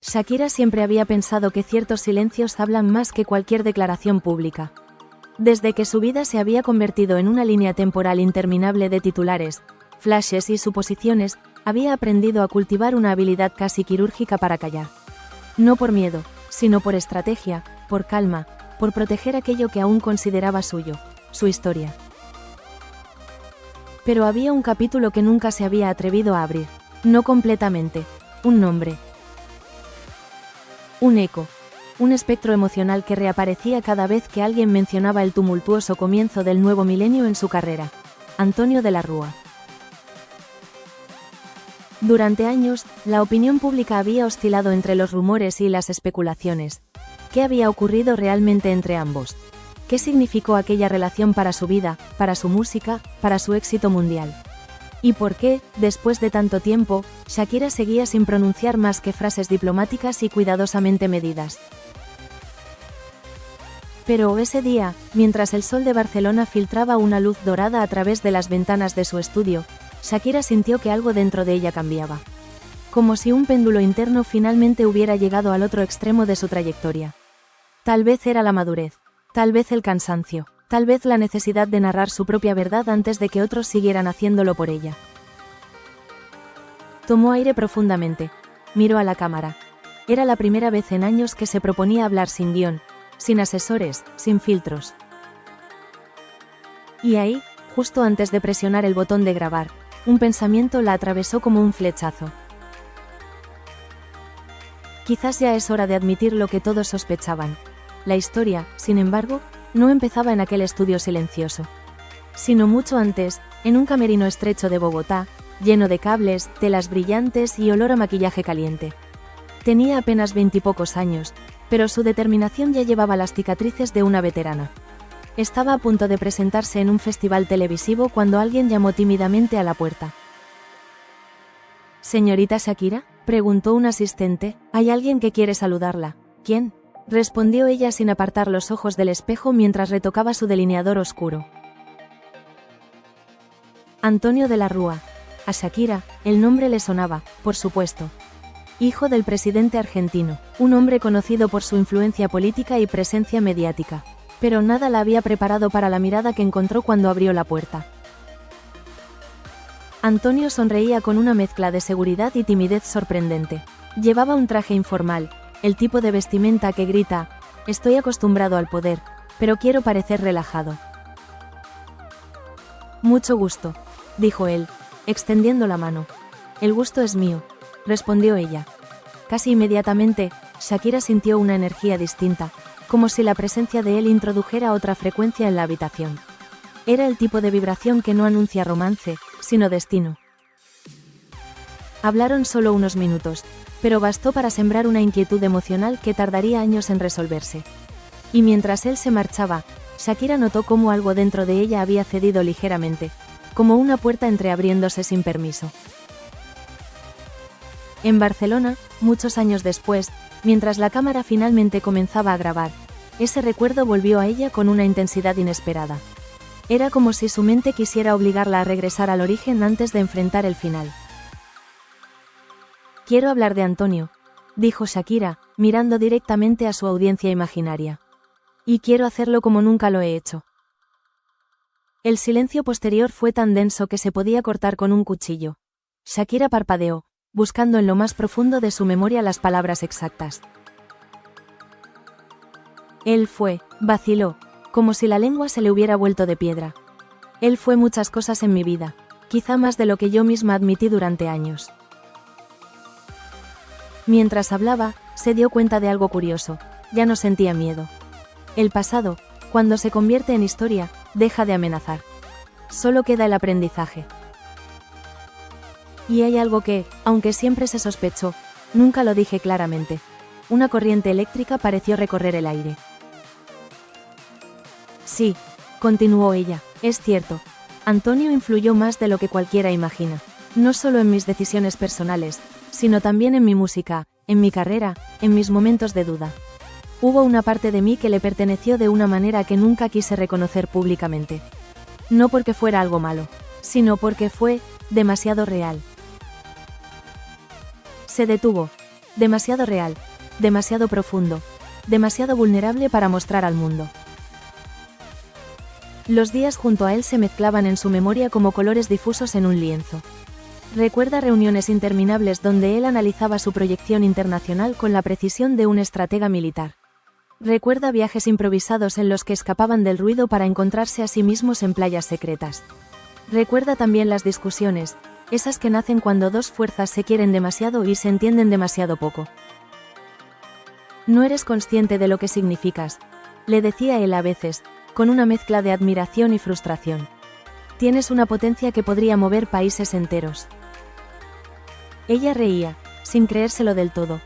Shakira siempre había pensado que ciertos silencios hablan más que cualquier declaración pública. Desde que su vida se había convertido en una línea temporal interminable de titulares, flashes y suposiciones, había aprendido a cultivar una habilidad casi quirúrgica para callar. No por miedo, sino por estrategia, por calma, por proteger aquello que aún consideraba suyo, su historia. Pero había un capítulo que nunca se había atrevido a abrir, no completamente, un nombre. Un eco, un espectro emocional que reaparecía cada vez que alguien mencionaba el tumultuoso comienzo del nuevo milenio en su carrera. Antonio de la Rúa. Durante años, la opinión pública había oscilado entre los rumores y las especulaciones. ¿Qué había ocurrido realmente entre ambos? ¿Qué significó aquella relación para su vida, para su música, para su éxito mundial? ¿Y por qué, después de tanto tiempo, Shakira seguía sin pronunciar más que frases diplomáticas y cuidadosamente medidas? Pero ese día, mientras el sol de Barcelona filtraba una luz dorada a través de las ventanas de su estudio, Shakira sintió que algo dentro de ella cambiaba. Como si un péndulo interno finalmente hubiera llegado al otro extremo de su trayectoria. Tal vez era la madurez, tal vez el cansancio, tal vez la necesidad de narrar su propia verdad antes de que otros siguieran haciéndolo por ella. Tomó aire profundamente, miró a la cámara. Era la primera vez en años que se proponía hablar sin guión, sin asesores, sin filtros. Y ahí, justo antes de presionar el botón de grabar, un pensamiento la atravesó como un flechazo. Quizás ya es hora de admitir lo que todos sospechaban. La historia, sin embargo, no empezaba en aquel estudio silencioso. Sino mucho antes, en un camerino estrecho de Bogotá, lleno de cables, telas brillantes y olor a maquillaje caliente. Tenía apenas 20 y pocos años, pero su determinación ya llevaba las cicatrices de una veterana. Estaba a punto de presentarse en un festival televisivo cuando alguien llamó tímidamente a la puerta. «¿Señorita Shakira?», preguntó un asistente. «Hay alguien que quiere saludarla». «¿Quién?», respondió ella sin apartar los ojos del espejo mientras retocaba su delineador oscuro. Antonio de la Rúa. A Shakira, el nombre le sonaba, por supuesto. Hijo del presidente argentino, un hombre conocido por su influencia política y presencia mediática. Pero nada la había preparado para la mirada que encontró cuando abrió la puerta. Antonio sonreía con una mezcla de seguridad y timidez sorprendente. Llevaba un traje informal, el tipo de vestimenta que grita: «Estoy acostumbrado al poder, pero quiero parecer relajado». «Mucho gusto», dijo él, extendiendo la mano. «El gusto es mío», respondió ella. Casi inmediatamente, Shakira sintió una energía distinta, como si la presencia de él introdujera otra frecuencia en la habitación. Era el tipo de vibración que no anuncia romance, sino destino. Hablaron solo unos minutos, pero bastó para sembrar una inquietud emocional que tardaría años en resolverse. Y mientras él se marchaba, Shakira notó cómo algo dentro de ella había cedido ligeramente, como una puerta entreabriéndose sin permiso. En Barcelona, muchos años después, mientras la cámara finalmente comenzaba a grabar, ese recuerdo volvió a ella con una intensidad inesperada. Era como si su mente quisiera obligarla a regresar al origen antes de enfrentar el final. «Quiero hablar de Antonio», dijo Shakira, mirando directamente a su audiencia imaginaria. «Y quiero hacerlo como nunca lo he hecho». El silencio posterior fue tan denso que se podía cortar con un cuchillo. Shakira parpadeó, buscando en lo más profundo de su memoria las palabras exactas. Él fue, vaciló, como si la lengua se le hubiera vuelto de piedra. Él fue muchas cosas en mi vida, quizá más de lo que yo misma admití durante años. Mientras hablaba, se dio cuenta de algo curioso, ya no sentía miedo. El pasado, cuando se convierte en historia, deja de amenazar. Solo queda el aprendizaje. Y hay algo que, aunque siempre se sospechó, nunca lo dije claramente. Una corriente eléctrica pareció recorrer el aire. Sí, continuó ella, es cierto. Antonio influyó más de lo que cualquiera imagina. No solo en mis decisiones personales, sino también en mi música, en mi carrera, en mis momentos de duda. Hubo una parte de mí que le perteneció de una manera que nunca quise reconocer públicamente. No porque fuera algo malo, sino porque fue demasiado real. Se detuvo, Demasiado real, demasiado profundo, demasiado vulnerable para mostrar al mundo. Los días junto a él se mezclaban en su memoria como colores difusos en un lienzo. Recuerda reuniones interminables donde él analizaba su proyección internacional con la precisión de un estratega militar. Recuerda viajes improvisados en los que escapaban del ruido para encontrarse a sí mismos en playas secretas. Recuerda también las discusiones, esas que nacen cuando dos fuerzas se quieren demasiado y se entienden demasiado poco. No eres consciente de lo que significas, le decía él a veces, con una mezcla de admiración y frustración. Tienes una potencia que podría mover países enteros. Ella reía, sin creérselo del todo.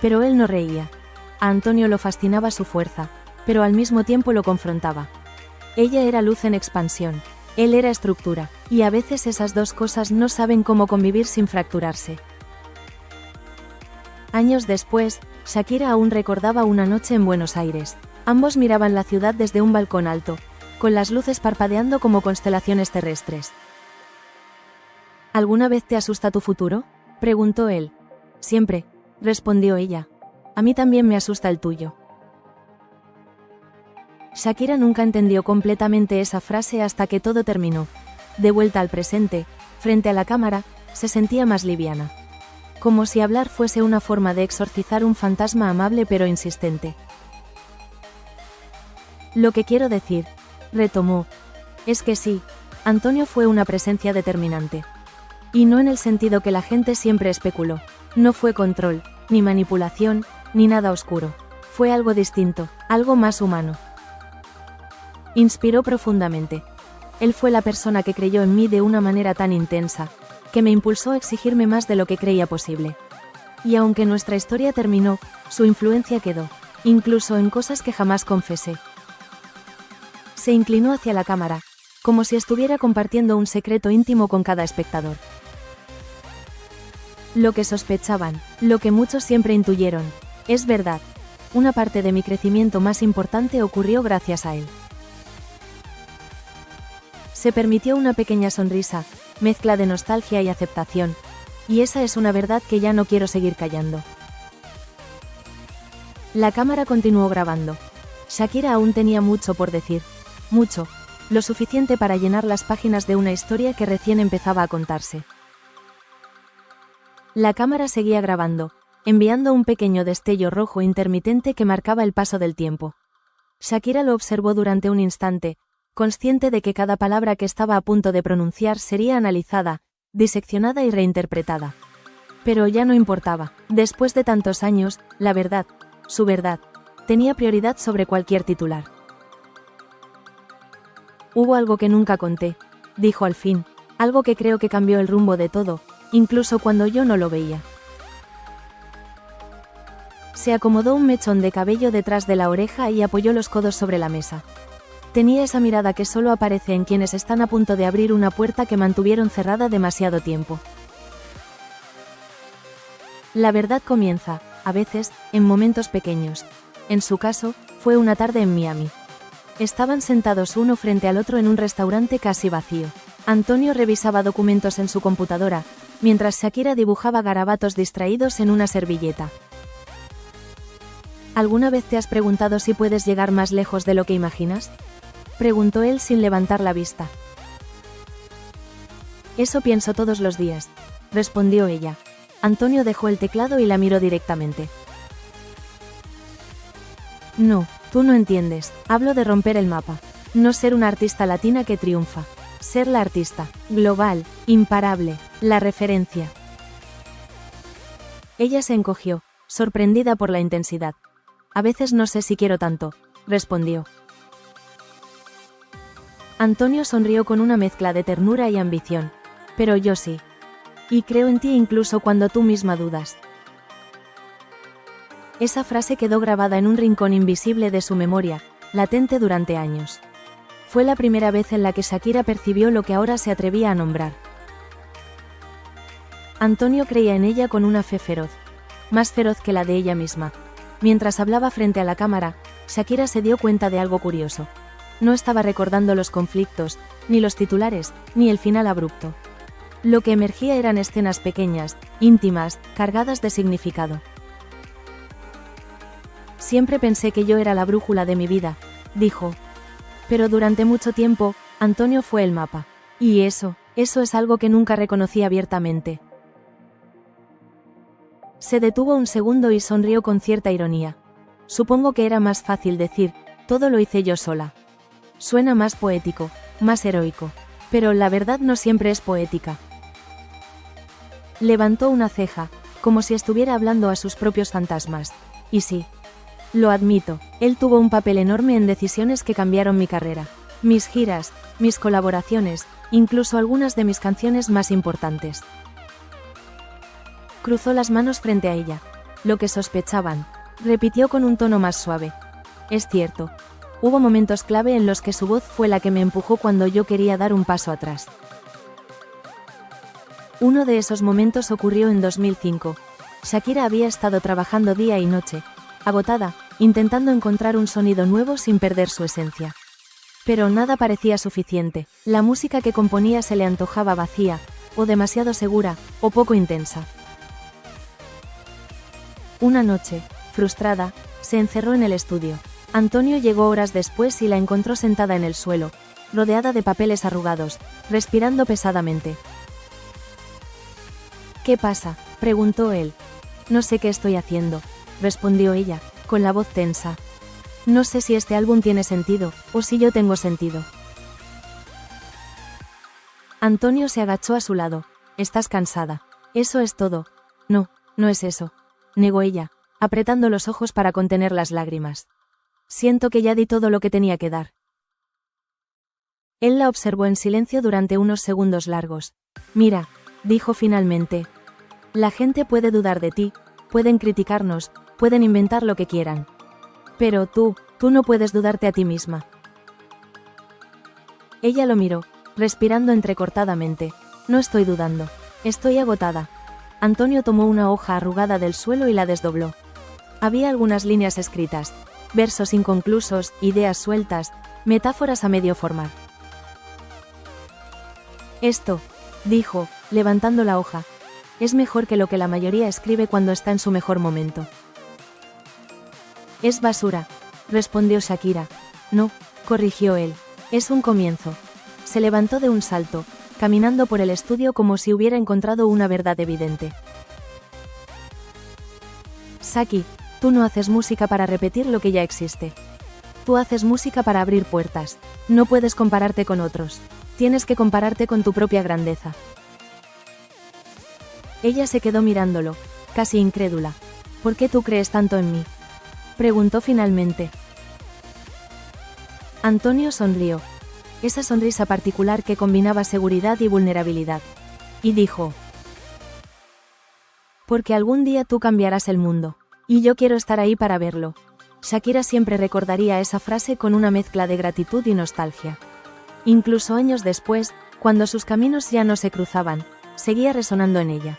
Pero él no reía. A Antonio lo fascinaba su fuerza, pero al mismo tiempo lo confrontaba. Ella era luz en expansión, él era estructura, y a veces esas dos cosas no saben cómo convivir sin fracturarse. Años después, Shakira aún recordaba una noche en Buenos Aires. Ambos miraban la ciudad desde un balcón alto, con las luces parpadeando como constelaciones terrestres. ¿Alguna vez te asusta tu futuro?, preguntó él. Siempre, respondió ella. A mí también me asusta el tuyo. Shakira nunca entendió completamente esa frase hasta que todo terminó. De vuelta al presente, frente a la cámara, se sentía más liviana. Como si hablar fuese una forma de exorcizar un fantasma amable pero insistente. Lo que quiero decir, retomó, es que sí, Antonio fue una presencia determinante. Y no en el sentido que la gente siempre especuló. No fue control, ni manipulación, ni nada oscuro. Fue algo distinto, algo más humano. Inspiró profundamente. Él fue la persona que creyó en mí de una manera tan intensa, que me impulsó a exigirme más de lo que creía posible. Y aunque nuestra historia terminó, su influencia quedó, incluso en cosas que jamás confesé. Se inclinó hacia la cámara, como si estuviera compartiendo un secreto íntimo con cada espectador. Lo que sospechaban, lo que muchos siempre intuyeron, es verdad. Una parte de mi crecimiento más importante ocurrió gracias a él. Se permitió una pequeña sonrisa, mezcla de nostalgia y aceptación, y esa es una verdad que ya no quiero seguir callando. La cámara continuó grabando. Shakira aún tenía mucho por decir, mucho, lo suficiente para llenar las páginas de una historia que recién empezaba a contarse. La cámara seguía grabando, enviando un pequeño destello rojo intermitente que marcaba el paso del tiempo. Shakira lo observó durante un instante, consciente de que cada palabra que estaba a punto de pronunciar sería analizada, diseccionada y reinterpretada. Pero ya no importaba. Después de tantos años, la verdad, su verdad, tenía prioridad sobre cualquier titular. Hubo algo que nunca conté, dijo al fin, algo que creo que cambió el rumbo de todo, incluso cuando yo no lo veía. Se acomodó un mechón de cabello detrás de la oreja y apoyó los codos sobre la mesa. Tenía esa mirada que solo aparece en quienes están a punto de abrir una puerta que mantuvieron cerrada demasiado tiempo. La verdad comienza, a veces, en momentos pequeños. En su caso, fue una tarde en Miami. Estaban sentados uno frente al otro en un restaurante casi vacío. Antonio revisaba documentos en su computadora, mientras Shakira dibujaba garabatos distraídos en una servilleta. ¿Alguna vez te has preguntado si puedes llegar más lejos de lo que imaginas?, preguntó él sin levantar la vista. Eso pienso todos los días, respondió ella. Antonio dejó el teclado y la miró directamente. No, tú no entiendes, hablo de romper el mapa. No ser una artista latina que triunfa. Ser la artista, global, imparable, la referencia. Ella se encogió, sorprendida por la intensidad. A veces no sé si quiero tanto, respondió. Antonio sonrió con una mezcla de ternura y ambición. Pero yo sí. Y creo en ti incluso cuando tú misma dudas. Esa frase quedó grabada en un rincón invisible de su memoria, latente durante años. Fue la primera vez en la que Shakira percibió lo que ahora se atrevía a nombrar. Antonio creía en ella con una fe feroz. Más feroz que la de ella misma. Mientras hablaba frente a la cámara, Shakira se dio cuenta de algo curioso. No estaba recordando los conflictos, ni los titulares, ni el final abrupto. Lo que emergía eran escenas pequeñas, íntimas, cargadas de significado. Siempre pensé que yo era la brújula de mi vida, dijo. Pero durante mucho tiempo, Antonio fue el mapa. Y eso es algo que nunca reconocí abiertamente. Se detuvo un segundo y sonrió con cierta ironía. Supongo que era más fácil decir, todo lo hice yo sola. Suena más poético, más heroico. Pero la verdad no siempre es poética. Levantó una ceja, como si estuviera hablando a sus propios fantasmas. Y sí. Lo admito, él tuvo un papel enorme en decisiones que cambiaron mi carrera. Mis giras, mis colaboraciones, incluso algunas de mis canciones más importantes. Cruzó las manos frente a ella. Lo que sospechaban, repitió con un tono más suave. Es cierto. Hubo momentos clave en los que su voz fue la que me empujó cuando yo quería dar un paso atrás. Uno de esos momentos ocurrió en 2005. Shakira había estado trabajando día y noche, agotada, intentando encontrar un sonido nuevo sin perder su esencia. Pero nada parecía suficiente. La música que componía se le antojaba vacía, o demasiado segura, o poco intensa. Una noche, frustrada, se encerró en el estudio. Antonio llegó horas después y la encontró sentada en el suelo, rodeada de papeles arrugados, respirando pesadamente. ¿Qué pasa?, preguntó él. No sé qué estoy haciendo, respondió ella, con la voz tensa. No sé si este álbum tiene sentido, o si yo tengo sentido. Antonio se agachó a su lado. Estás cansada. Eso es todo. No, no es eso, negó ella, apretando los ojos para contener las lágrimas. Siento que ya di todo lo que tenía que dar. Él la observó en silencio durante unos segundos largos. Mira, dijo finalmente. La gente puede dudar de ti, pueden criticarnos, pueden inventar lo que quieran. Pero tú no puedes dudarte a ti misma. Ella lo miró, respirando entrecortadamente. No estoy dudando. Estoy agotada. Antonio tomó una hoja arrugada del suelo y la desdobló. Había algunas líneas escritas, versos inconclusos, ideas sueltas, metáforas a medio formar. Esto, dijo, levantando la hoja, es mejor que lo que la mayoría escribe cuando está en su mejor momento. Es basura, respondió Shakira. No, corrigió él, es un comienzo. Se levantó de un salto, caminando por el estudio como si hubiera encontrado una verdad evidente. Saki, tú no haces música para repetir lo que ya existe. Tú haces música para abrir puertas. No puedes compararte con otros. Tienes que compararte con tu propia grandeza. Ella se quedó mirándolo, casi incrédula. ¿Por qué tú crees tanto en mí?, preguntó finalmente. Antonio sonrió. Esa sonrisa particular que combinaba seguridad y vulnerabilidad. Y dijo: porque algún día tú cambiarás el mundo. Y yo quiero estar ahí para verlo. Shakira siempre recordaría esa frase con una mezcla de gratitud y nostalgia. Incluso años después, cuando sus caminos ya no se cruzaban, seguía resonando en ella.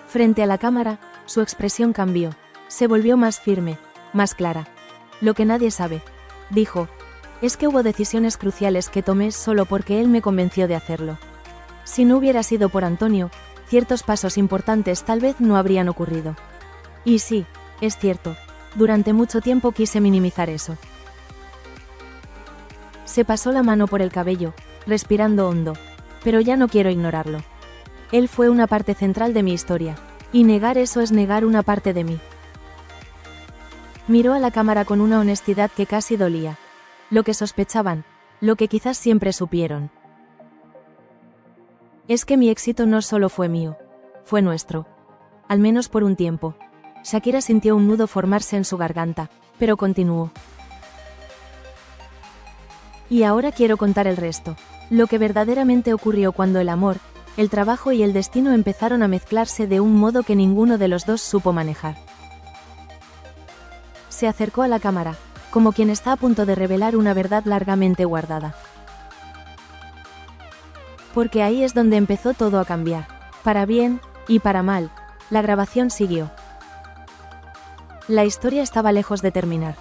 Frente a la cámara, su expresión cambió. Se volvió más firme, más clara. Lo que nadie sabe, dijo, es que hubo decisiones cruciales que tomé solo porque él me convenció de hacerlo. Si no hubiera sido por Antonio, ciertos pasos importantes tal vez no habrían ocurrido. Y sí, es cierto, durante mucho tiempo quise minimizar eso. Se pasó la mano por el cabello, respirando hondo, pero ya no quiero ignorarlo. Él fue una parte central de mi historia, y negar eso es negar una parte de mí. Miró a la cámara con una honestidad que casi dolía. Lo que sospechaban, lo que quizás siempre supieron. Es que mi éxito no solo fue mío, fue nuestro. Al menos por un tiempo. Shakira sintió un nudo formarse en su garganta, pero continuó. Y ahora quiero contar el resto. Lo que verdaderamente ocurrió cuando el amor, el trabajo y el destino empezaron a mezclarse de un modo que ninguno de los dos supo manejar. Se acercó a la cámara, como quien está a punto de revelar una verdad largamente guardada. Porque ahí es donde empezó todo a cambiar. Para bien, y para mal, la grabación siguió. La historia estaba lejos de terminar.